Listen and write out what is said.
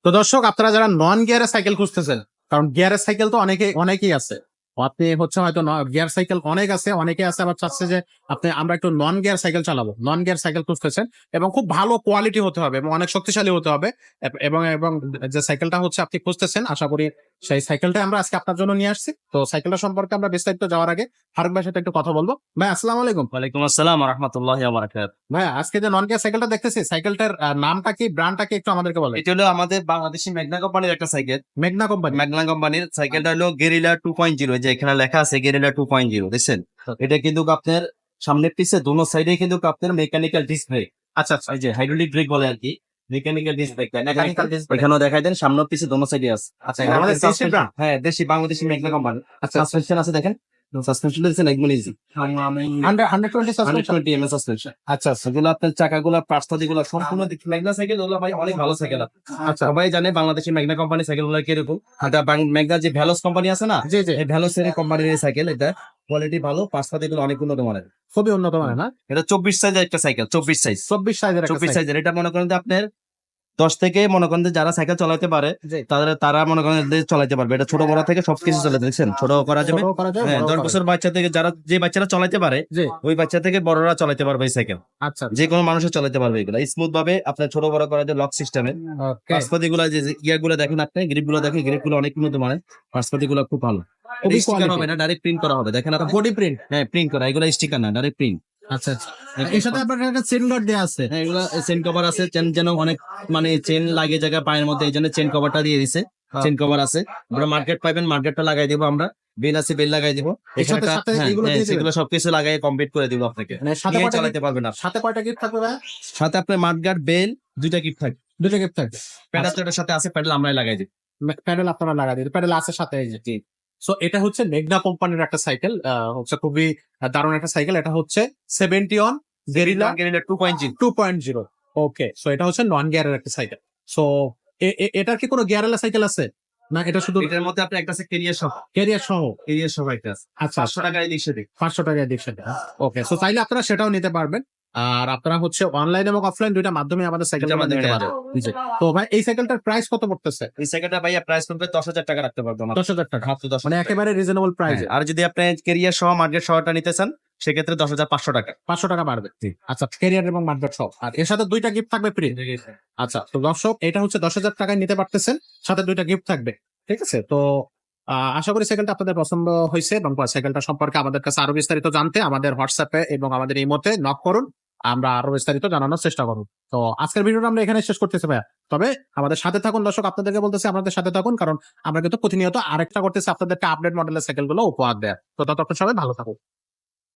তো দর্শক, আপনারা যারা নন গিয়ারের সাইকেল খুঁজতেছেন, কারণ গিয়ারের সাইকেল তো অনেকেই আছে। আপনি হচ্ছে হয়তো গিয়ার সাইকেল অনেকে আছে আবার চাচ্ছে যে আমরা একটু নন গিয়ার সাইকেল চালাবো, নন গিয়ার সাইকেল খুঁজতেছেন এবং খুব ভালো কোয়ালিটি হতে হবে এবং অনেক শক্তিশালী হতে হবে। এবং এবং যে সাইকেলটা হচ্ছে আপনি খুঁজতেছেন, আশা করি সেই সাইকেলটাই আমরা আজকে আপনার জন্য নিয়ে আসছি। তো সাইকেলটা সম্পর্কে আমরা বিস্তারিত যাওয়ার আগে ফারুক ভাইয়ের সাথে একটু কথা বলবো। ভাই, আসসালামু আলাইকুম। ওয়ালাইকুম আসসালাম ওয়া রাহমাতুল্লাহি ওয়া বারাকাতুহু। ভাই, আজকে যে নন গিয়ার সাইকেলটা দেখতেছি, সাইকেলটার নামটা কি, ব্র্যান্ডটা কি একটু আমাদেরকে বলেন। এটা হলো আমাদের বাংলাদেশি মেঘনা কোম্পানির একটা সাইকেল। মেঘনা কোম্পানি। মেঘনা কোম্পানির সাইকেলটা হলো গেরিলা 2.0, যে এখানে লেখা আছে গেরিলা 2.0, দেখছেন? এটা কিন্তু আপনার সামনে পিছে দোনো সাইডে কিন্তু আপনার মেকানিক্যাল ডিস্ক ব্রেক। আচ্ছা আচ্ছা। এই যে হাইড্রোলিক ব্রেক বলে আর কি, mechanical disc brake. Mechanical disc brake। এখানেও দেখাই দেন, সামনে পিছে দোনো সাইডে আছে। আচ্ছা, আমাদের দেশি brand? হ্যাঁ, দেশি বাংলাদেশি মেঘনা কোম্পানি। আচ্ছা। সাসপেনশন আছে দেখেন, সাসপেনশন দিয়েছেন একদম ইজি, 120 suspension? 120 mm suspension. আচ্ছা আচ্ছা। এগুলো আপনার চাকাগুলো পার্টসগুলো সম্পূর্ণ মেঘনা সাইকেল হলো ভাই অনেক ভালো সাইকেল। আচ্ছা। সবাই জানে বাংলাদেশের মেঘনা কোম্পানি সাইকেল গুলো কিরকম। এটা মেঘনা যে ভ্যালোস কোম্পানি আছে না, জি জি, এই ভ্যালোস এর কোম্পানির এই সাইকেল, এটা কোয়ালিটি ভালো, পার্টসগুলো অনেক উন্নত মানের। খুবই উন্নত মানের না? এটা 24 সাইজের একটা সাইকেল, 24 সাইজ, 24 সাইজের একটা 24 সাইকেল। সাইজের। এটা মনে করেন যে আপনার 10 থেকে মনে করেন যে যারা সাইকেল চালাতে পারে জি। তারা মনে করেন যে চালাতে পারবে। এটা ছোট বড় থেকে সবকিছু চালাতে, দেখছেন ছোট করা যাবে। ছোটও করা যায়, হ্যাঁ, বড়ও 10 করা বছর যায়। বাচ্চা থেকে যে বাচ্চারা চালাতে পারে, জি। ওই বাচ্চা থেকে বড়রা চালাতে পারবে এই সাইকেল। আচ্ছা যে কোনো মানুষের চালাতে পারবে এগুলো স্মুথ ভাবে। আপনার ছোট বড় করা যায় লক সিস্টেমে। ওকে। পার্সপাতি গুলা যে ইয়ার গুলো দেখেন, আপনি গ্রিপ গুলো দেখেন, গ্রিপ গুলো অনেক উন্নত মানের, পার্সপাতি গুলো খুব ভালো। খুবই স্টিকার quality। হবে না, ডাইরেক্ট প্রিন্ট করা হবে, দেখেন আপনি। Body print. হ্যাঁ, প্রিন্ট করা, এগুলো স্টিকার না, ডাইরেক্ট প্রিন্ট। আচ্ছা আচ্ছা। এর সাথে আপনার একটা চেন গার্ড দেয়া আছে। হ্যাঁ, এগুলো চেন কভার আছে, চেন যেন অনেক মানে চেন লাগে জায়গা পায়ের মধ্যে, এই জন্য চেন কভারটা দিয়ে দিছে। চেন কভার আছে, আমরা মার্কেট পাইবেন, মার্কেটটা লাগাই দিব আমরা। বেল আছে, বেল লাগাই দিব। এর সাথে সাথে এগুলো দিয়ে দিবেন? সেগুলো সবকিছু লাগাই কমপ্লিট করে দিব আপনাকে, মানে সাথে নিয়ে কয়টা চালাতে পারবেন না। সাথে কয়টা গিফট থাকবে ভাই? সাথে আপনার মাঠগার্ড, বেল, দুইটা গিফট থাকবে। দুটো গিফট থাকবে। প্যাডাল তো এটার সাথে আছে, প্যাডেল আমরাই লাগাই দিই। প্যাডেল আপনারা লাগা দিবেন, প্যাডেল আছে সাথে, এই যে। সো এটা হচ্ছে মেঘনা কোম্পানির একটা সাইকেল, হচ্ছে খুবই দারুণ একটা সাইকেল। এটা হচ্ছে 70 on guerrilla guerrilla 2.0। 2.0। Okay, so এটা হচ্ছে নন গিয়ারের একটা সাইকেল। সো এটার কি কোনো গিয়ারওয়ালা সাইকেল আছে, না এটা শুধু এটার মধ্যে আপনি একটা আছে ক্যারিয়ার সহ, ক্যারিয়ার সহ? ক্যারিয়ার সহ একটা আছে, আচ্ছা, 500 টাকায় দিচ্ছে দেখ। 500 টাকায় দিচ্ছে। ওকে, সো চাইলে আপনারা সেটাও নিতে পারবেন। আর আপনারা হচ্ছে অনলাইন এবং অফলাইন দুইটা মাধ্যমে আমাদের সাইকেল দুইটার মাধ্যমে নিতে নেওয়া পারবেন। জি। তো ভাই, এই সাইকেলটার প্রাইস কত পড়তেছে? এই সাইকেলটা ভাইয়া প্রাইস পড়বে 10,000 টাকা রাখতে পারবো আমরা। 10,000 টাকা? মাত্র 10,000 মানে টাকা। একেবারে রিজনেবল প্রাইস। হ্যাঁ, আর যদি আপনি ক্যারিয়ার সহ মার্কেট সহটা নিতে চান, সেক্ষেত্রে 10,500 টাকা। 500 টাকা বাড়বে। আচ্ছা, ক্যারিয়ার এবং মার্কেট সব, আর এর সাথে দুইটা গিফট থাকবে ফ্রি। আচ্ছা, তো দর্শক, এটা হচ্ছে 10,000 টাকায় নিতে পারতেছেন, সাথে দুইটা গিফট থাকবে। ঠিক আছে, তো আশা করি সাইকেলটা আপনাদের পছন্দ হয়েছে এবং সাইকেলটা সম্পর্কে আমাদের কাছে আরো বিস্তারিত জানতে আমাদের হোয়াটসঅ্যাপে এবং আমাদের ইমোতে নক করুন, আমরা আরো বিস্তারিত জানানোর চেষ্টা করব। তো আজকের ভিডিওটা আমরা এখানে শেষ করতেছি ভাইয়া। তবে আমাদের সাথে থাকুন দর্শক, আপনাদেরকে বলতেছি আমাদের সাথে থাকুন, কারণ আমরা কিন্তু প্রতিনিয়ত আরেকটা করতেছি আপনাদেরকে আপডেট মডেলের সাইকেল গুলো উপহার দেয়। তো ততক্ষণ সবাই ভালো থাকুন।